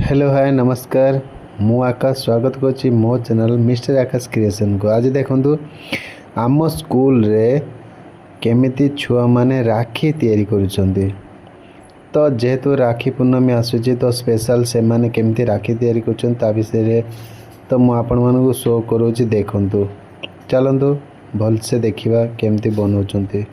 Hello hi नमस्कार मु आकाश स्वागत करुच्ची मो चैनल मिस्टर आकाश क्रिएशन को। आज देखंतु आम स्कूल रे केमिति छुआ माने राखी तैयारी करुछंती। तो जेहेतु राखी पूर्णमी आସୁଛି तो स्पेशल से माने केमिति राखी तैयारी करुछंती ता विषय तो मु आपण मानकु शो करूची। देखंतु चलंतु भल से देखिबा केमिति बनौछंती।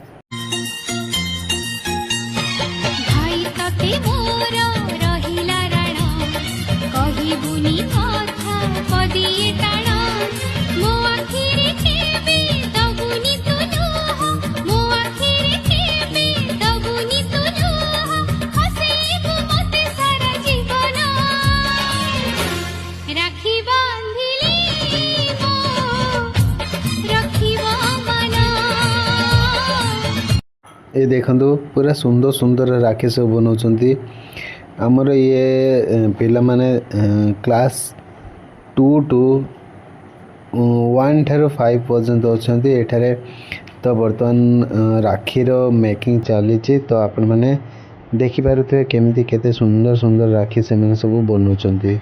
ये देखंतु पूरा सुंदर सुंदर राखी सब बनाउछंती। हमर ये पिला माने क्लास 2 टू 1 ठारो 5 पर्यंत अछंती एठारे। तो बर्तमान राखी रो मेकिंग चली तो आपण माने देखि पारुथे केमिति केते सुंदर सुंदर राखी से माने सब बनाउछंती।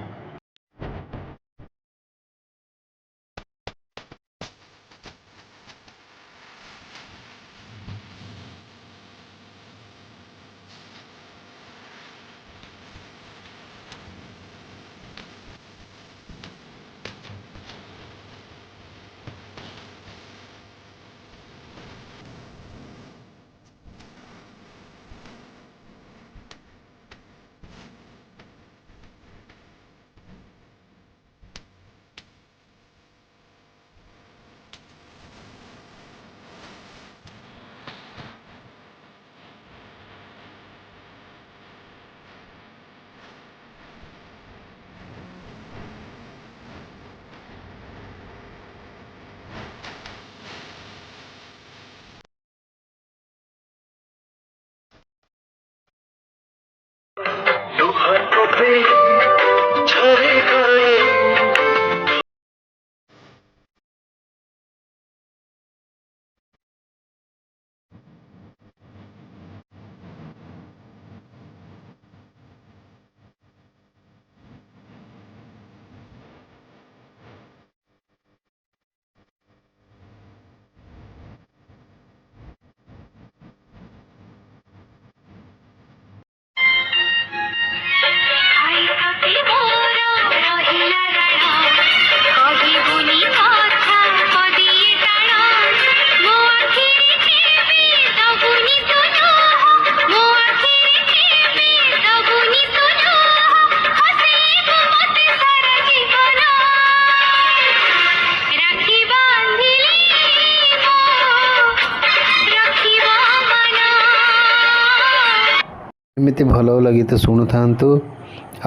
एमती भल लगी तो शुणु था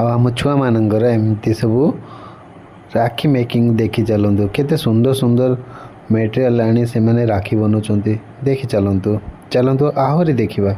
आम छुआ मानकर एमती सब राखी मेकिंग देखी चलतु केते सुंदर सुंदर मेटेरियल आनी से माने राखी बनाउछंती। देखी चलतु आहरी देखिबा।